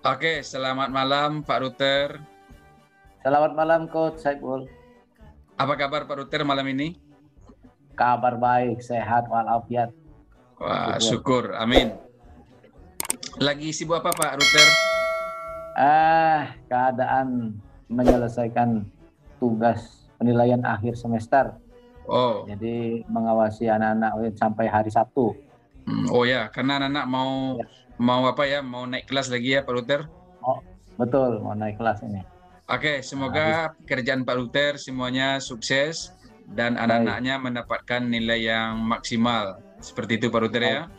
Oke, selamat malam Pak Ruter. Selamat malam Coach Saiful. Apa kabar Pak Ruter malam ini? Kabar baik, sehat walafiat. Wah, syukur, amin. Lagi sibuk apa Pak Ruter? Keadaan menyelesaikan tugas penilaian akhir semester. Oh, Jadi mengawasi anak-anak sampai hari Sabtu. oh ya, karena anak-anak Ya. mau naik kelas lagi ya Pak Ruter. Oh, betul, mau naik kelas ini. Oke, semoga pekerjaan Pak Ruter semuanya sukses dan anak-anaknya mendapatkan nilai yang maksimal. Seperti itu Pak Ruter ya.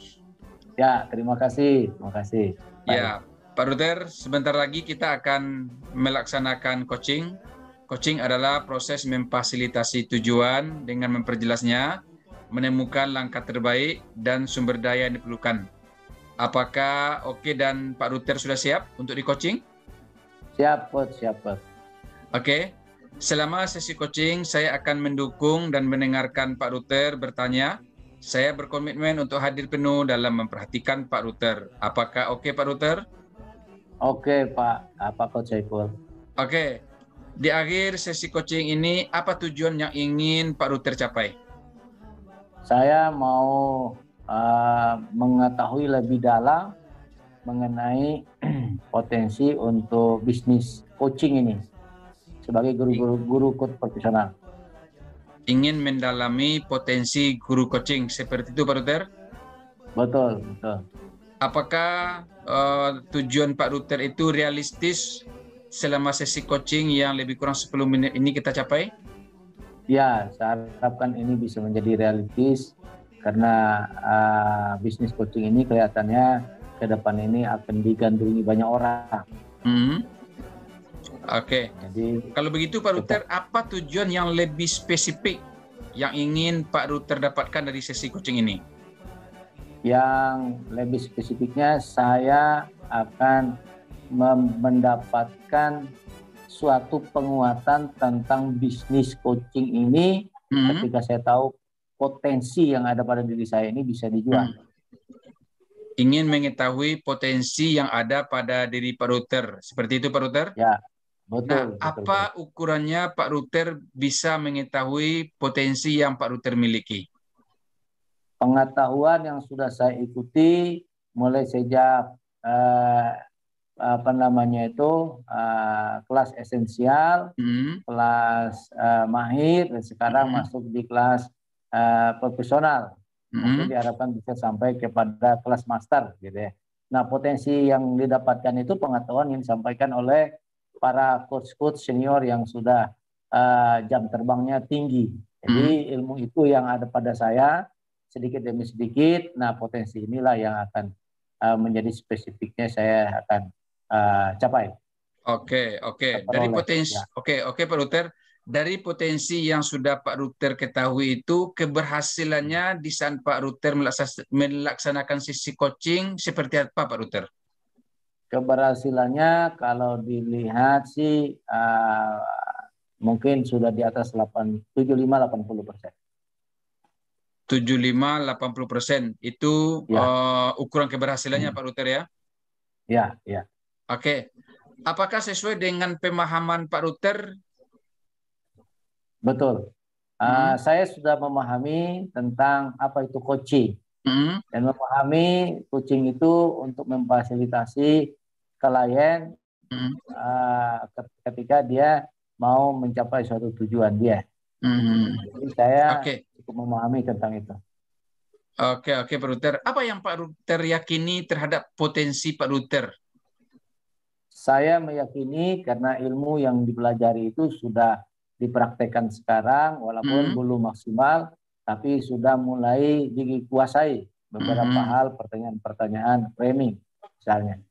Ya, terima kasih. Terima kasih. Ya, Pak Ruter, sebentar lagi kita akan melaksanakan coaching. Coaching adalah proses memfasilitasi tujuan dengan memperjelasnya, menemukan langkah terbaik dan sumber daya yang diperlukan. Apakah oke dan Pak Ruter sudah siap untuk di-coaching? Siap, Coach. Siap, Coach. Oke. Selama sesi coaching, saya akan mendukung dan mendengarkan Pak Ruter bertanya. Saya berkomitmen untuk hadir penuh dalam memperhatikan Pak Ruter. Apakah oke Pak Ruter? Oke, Pak. Apa Coach Saiful? Oke. Di akhir sesi coaching ini, apa tujuan yang ingin Pak Ruter capai? Saya mau mengetahui lebih dalam mengenai potensi untuk bisnis coaching ini sebagai guru profesional. Ingin mendalami potensi guru coaching seperti itu Pak Ruter? Betul, betul. Apakah tujuan Pak Ruter itu realistis selama sesi coaching yang lebih kurang 10 menit ini kita capai? Ya, saya harapkan ini bisa menjadi realistis karena bisnis coaching ini kelihatannya ke depan ini akan digandrungi banyak orang. Oke. Jadi kalau begitu Pak Ruter, apa tujuan yang lebih spesifik yang ingin Pak Ruter dapatkan dari sesi coaching ini? Yang lebih spesifiknya saya akan mendapatkan suatu penguatan tentang bisnis coaching ini ketika saya tahu potensi yang ada pada diri saya ini bisa dijual. Ingin mengetahui potensi yang ada pada diri Pak Ruter. Seperti itu Pak Ruter? Ya, betul. Nah, apa ukurannya Pak Ruter bisa mengetahui potensi yang Pak Ruter miliki? Pengetahuan yang sudah saya ikuti mulai sejak kelas esensial, kelas mahir, dan sekarang masuk di kelas profesional. Mungkin diharapkan bisa sampai kepada kelas master, gitu ya. Nah, potensi yang didapatkan itu pengetahuan yang disampaikan oleh para coach-coach senior yang sudah jam terbangnya tinggi. Jadi ilmu itu yang ada pada saya sedikit demi sedikit. Nah, potensi inilah yang akan menjadi spesifiknya saya akan capai. Oke. Dari potensi, ya. Oke, Pak Ruter. Dari potensi yang sudah Pak Ruter ketahui itu, keberhasilannya di saat Pak Ruter melaksanakan sesi coaching seperti apa Pak Ruter? Keberhasilannya kalau dilihat sih mungkin sudah di atas 75-80%. 75-80% itu ya. Ukuran keberhasilannya Pak Ruter ya? Ya. Oke. Apakah sesuai dengan pemahaman Pak Ruter? Betul. Saya sudah memahami tentang apa itu coaching. Dan memahami coaching itu untuk memfasilitasi klien ketika dia mau mencapai suatu tujuan dia. Jadi saya cukup memahami tentang itu. Oke, Pak Ruter. Apa yang Pak Ruter yakini terhadap potensi Pak Ruter? Saya meyakini karena ilmu yang dipelajari itu sudah dipraktekkan sekarang, walaupun belum maksimal, tapi sudah mulai dikuasai beberapa hal, pertanyaan-pertanyaan framing misalnya.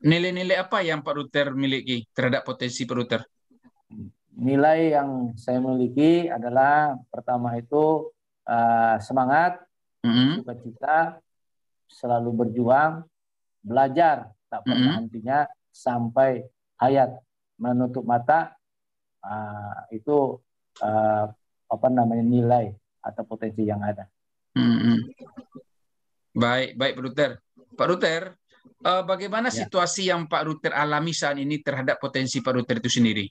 Nilai-nilai apa yang Pak Ruter miliki terhadap potensi Pak Ruter? Nilai yang saya miliki adalah pertama itu semangat, sukacita, selalu berjuang, belajar tak pernah hentinya sampai hayat menutup mata. Itu nilai atau potensi yang ada. Baik Pak Ruter. Pak Ruter, Bagaimana Ya. situasi yang Pak Ruter alami saat ini terhadap potensi Pak Ruter itu sendiri?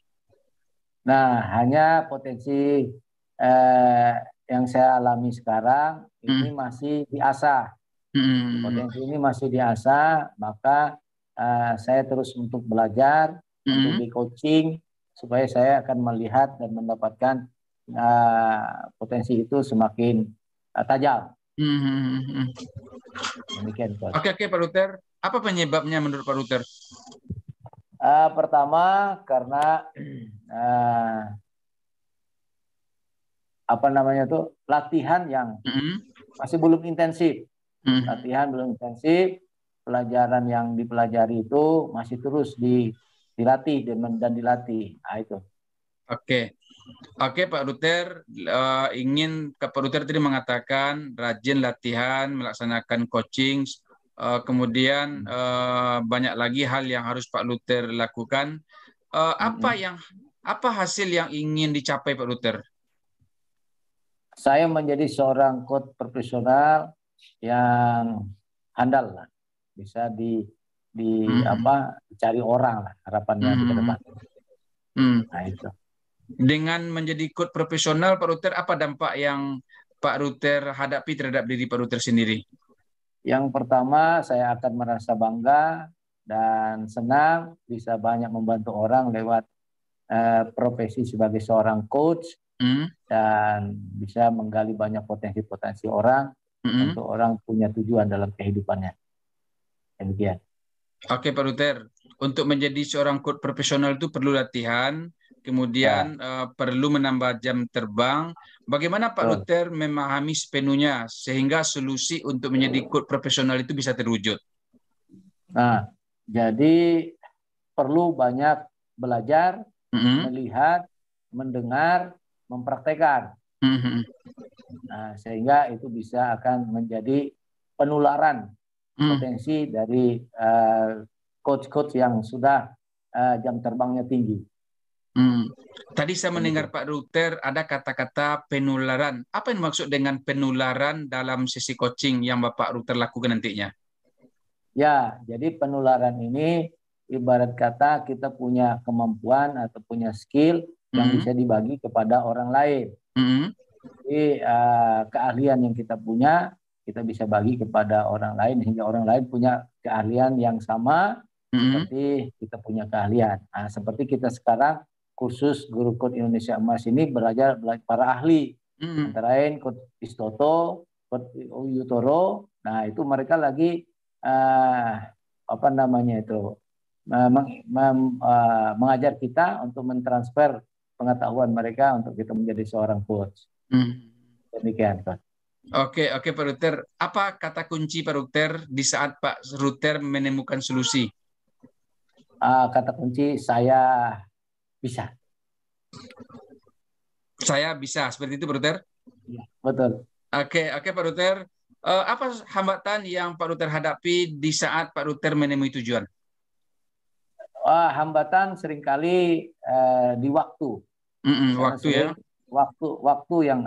Nah, hanya potensi eh, yang saya alami sekarang ini masih diasah. Potensi ini masih diasah, maka saya terus untuk belajar, untuk di coaching, supaya saya akan melihat dan mendapatkan potensi itu semakin tajam. Demikian, Coach. Oke, Pak Ruter. Apa penyebabnya menurut Pak Ruter? Pertama, karena apa namanya itu latihan yang masih belum intensif. Latihan belum intensif, pelajaran yang dipelajari itu masih terus dilatih dan dilatih. Nah, itu. Oke. Oke, Pak Ruter, Pak Ruter tadi mengatakan rajin latihan, melaksanakan coaching, kemudian banyak lagi hal yang harus Pak Ruter lakukan. Apa hasil yang ingin dicapai Pak Ruter? Saya menjadi seorang coach profesional yang handal lah, bisa dicari orang lah harapannya di ke depan. Nah, itu. Dengan menjadi coach profesional, Pak Ruter, apa dampak yang Pak Ruter hadapi terhadap diri Pak Ruter sendiri? Yang pertama, saya akan merasa bangga dan senang bisa banyak membantu orang lewat profesi sebagai seorang coach dan bisa menggali banyak potensi-potensi orang untuk orang punya tujuan dalam kehidupannya. Demikian. Oke, Pak Ruter. Untuk menjadi seorang coach profesional itu perlu latihan, kemudian perlu menambah jam terbang. Bagaimana Pak Ruter memahami sepenuhnya sehingga solusi untuk menjadi coach profesional itu bisa terwujud? Nah, jadi perlu banyak belajar, melihat, mendengar, mempraktekkan. Nah, sehingga itu bisa akan menjadi penularan potensi dari coach-coach yang sudah jam terbangnya tinggi. Tadi saya mendengar Pak Ruter ada kata-kata penularan. Apa yang dimaksud dengan penularan dalam sesi coaching yang Bapak Ruter lakukan nantinya? Ya, jadi penularan ini ibarat kata kita punya kemampuan atau punya skill yang bisa dibagi kepada orang lain. Jadi keahlian yang kita punya, kita bisa bagi kepada orang lain hingga orang lain punya keahlian yang sama seperti kita punya keahlian. Nah, seperti kita sekarang kursus Guru Code Indonesia Emas ini belajar para ahli, antara lain Coach Istoto, Coach Yutoro. Nah, itu mereka lagi mengajar kita untuk mentransfer pengetahuan mereka untuk kita menjadi seorang coach. Demikian, Coach. Oke, Pak Ruter. Apa kata kunci Pak Ruter di saat Pak Ruter menemukan solusi? Kata kunci saya bisa. Saya bisa, seperti itu Pak Ruter? Ya, betul. Oke, Pak Ruter. Apa hambatan yang Pak Ruter hadapi di saat Pak Ruter menemui tujuan? Hambatan seringkali di waktu. Waktu ya. Waktu yang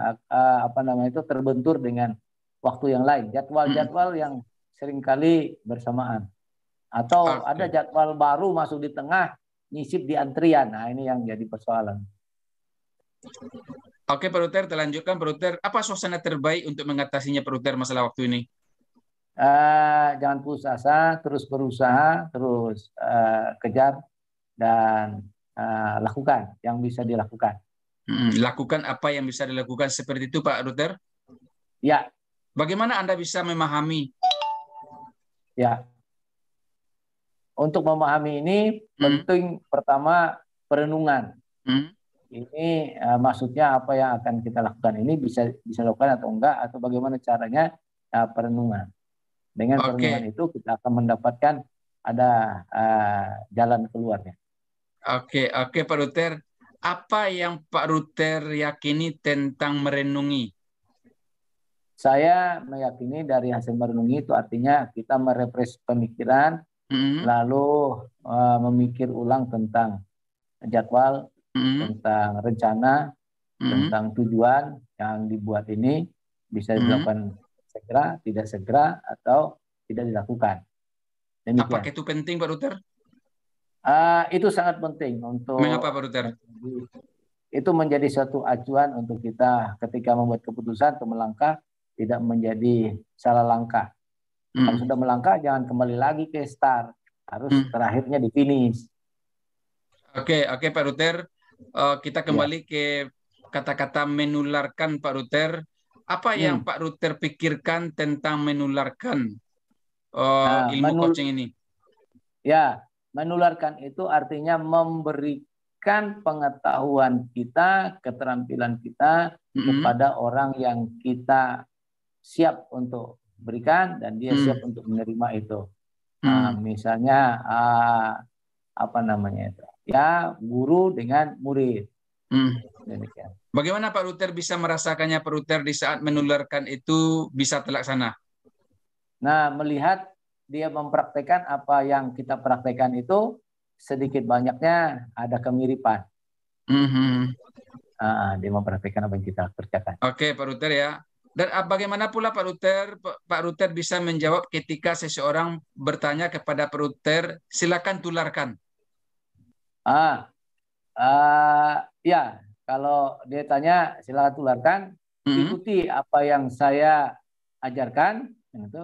itu terbentur dengan waktu yang lain, jadwal yang seringkali bersamaan, atau ada jadwal baru masuk di tengah, nyisip di antrian. Nah, ini yang jadi persoalan. Oke, Pak Ruter, terlanjutkan Pak Ruter. Apa suasana terbaik untuk mengatasinya Pak Ruter masalah waktu ini? Jangan putus asa, terus berusaha, terus kejar dan lakukan yang bisa dilakukan. Lakukan apa yang bisa dilakukan seperti itu, Pak Ruter? Ya. Bagaimana Anda bisa memahami? Ya. Untuk memahami ini penting pertama perenungan. Ini maksudnya apa yang akan kita lakukan ini bisa dilakukan atau enggak, atau bagaimana caranya perenungan. Dengan perenungan itu kita akan mendapatkan ada jalan keluarnya. Oke, Pak Ruter. Apa yang Pak Ruter yakini tentang merenungi? Saya meyakini dari hasil merenungi itu artinya kita merefresh pemikiran, lalu memikir ulang tentang jadwal, tentang rencana, tentang tujuan yang dibuat ini bisa dilakukan segera, tidak segera, atau tidak dilakukan. Apakah itu penting, Pak Ruter? Itu sangat penting untuk. Mengapa, Pak Ruter? Itu menjadi suatu acuan untuk kita ketika membuat keputusan untuk melangkah, tidak menjadi salah langkah. Kalau sudah melangkah, jangan kembali lagi ke start, harus terakhirnya di finish. Oke, Pak Ruter. Kita kembali ke kata-kata menularkan, Pak Ruter. Apa yang Pak Ruter pikirkan tentang menularkan ilmu coaching ini? Ya, menularkan itu artinya memberikan pengetahuan kita, keterampilan kita kepada orang yang kita siap untuk berikan dan dia siap untuk menerima itu. Misalnya apa namanya itu? Ya, guru dengan murid. Bagaimana Pak Ruter bisa merasakannya, Pak Ruter, di saat menularkan itu bisa terlaksana? Nah, melihat dia mempraktekkan apa yang kita praktekkan itu, sedikit banyaknya ada kemiripan. Dia mempraktekkan apa yang kita kerjakan. Oke, Pak Ruter ya. Dan bagaimana pula Pak Ruter bisa menjawab ketika seseorang bertanya kepada Pak Ruter, silakan tularkan. Ya, kalau dia tanya silakan tularkan, ikuti apa yang saya ajarkan, itu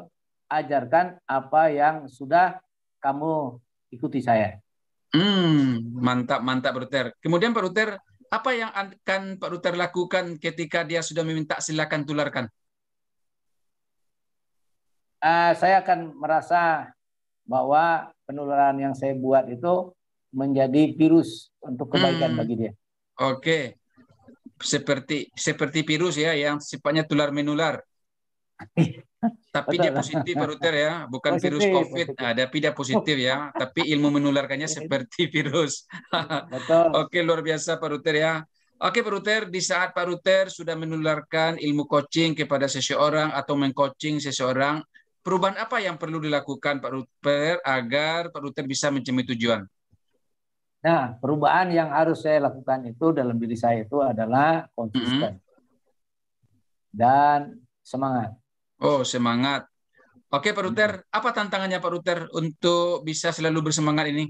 ajarkan apa yang sudah kamu ikuti saya. Mantap, Pak Ruter. Kemudian Pak Ruter, apa yang akan Pak Ruter lakukan ketika dia sudah meminta silakan tularkan? Saya akan merasa bahwa penularan yang saya buat itu menjadi virus untuk kebaikan bagi dia. Oke. Seperti virus ya, yang sifatnya tular menular. Tapi dia positif, Pak Ruter ya, bukan positif, virus COVID. Tapi dia positif ya, tapi ilmu menularkannya seperti virus. Betul. Oke, luar biasa Pak Ruter ya. Oke, Pak Ruter, di saat Pak Ruter sudah menularkan ilmu coaching kepada seseorang atau mengcoaching seseorang, perubahan apa yang perlu dilakukan Pak Ruter agar Pak Ruter bisa mencapai tujuan? Nah, perubahan yang harus saya lakukan itu dalam diri saya itu adalah konsisten dan semangat. Oh, semangat. Oke, Pak Ruter, apa tantangannya Pak Ruter untuk bisa selalu bersemangat ini?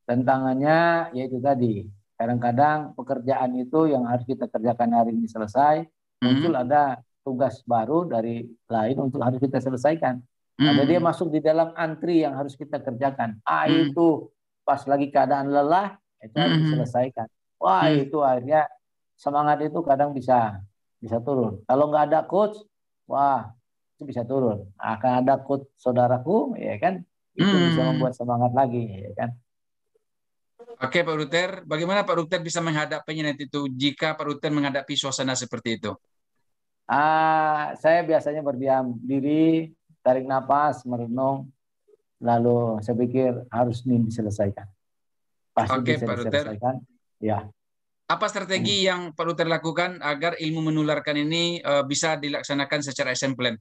Tantangannya yaitu tadi, kadang-kadang pekerjaan itu yang harus kita kerjakan hari ini selesai, muncul ada tugas baru dari lain untuk harus kita selesaikan. Ada dia masuk di dalam antri yang harus kita kerjakan. Itu pas lagi keadaan lelah, itu harus diselesaikan. Wah, itu akhirnya semangat itu kadang bisa turun. Kalau nggak ada coach, wah, itu bisa turun. Akan ada coach saudaraku, ya kan? Itu bisa membuat semangat lagi, ya kan? Oke, Pak Ruter, bagaimana Pak Ruter bisa menghadapinya nanti itu jika Pak Ruter menghadapi suasana seperti itu? Saya biasanya berdiam diri, tarik napas, merenung, lalu saya pikir harus ini diselesaikan. Pasti bisa diselesaikan. Ya. Apa strategi yang Pak Ruter lakukan agar ilmu menularkan ini bisa dilaksanakan secara exemplar?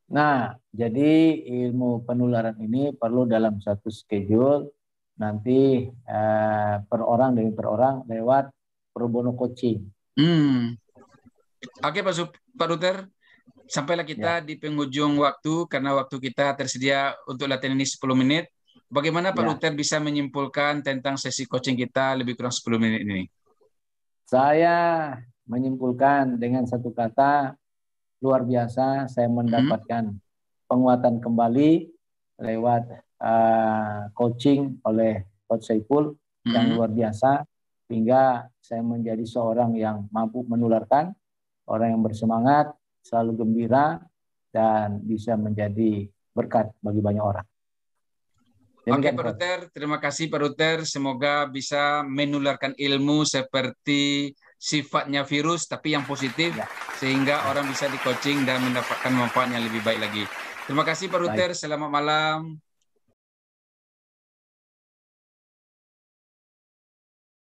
Nah, jadi ilmu penularan ini perlu dalam satu schedule, nanti per orang demi per orang lewat pro bono coaching. Oke, Pak Ruter, sampailah kita di penghujung waktu karena waktu kita tersedia untuk latihan ini 10 menit. Bagaimana Pak Ruter bisa menyimpulkan tentang sesi coaching kita lebih kurang 10 menit ini? Saya menyimpulkan dengan satu kata, luar biasa saya mendapatkan penguatan kembali lewat coaching oleh Coach Saiful yang luar biasa, hingga saya menjadi seorang yang mampu menularkan, orang yang bersemangat, selalu gembira, dan bisa menjadi berkat bagi banyak orang. Oke, Pak Ruter, terima kasih Pak Ruter. Semoga bisa menularkan ilmu seperti sifatnya virus, tapi yang positif, sehingga orang bisa di-coaching dan mendapatkan manfaat yang lebih baik lagi. Terima kasih Pak Ruter, selamat malam.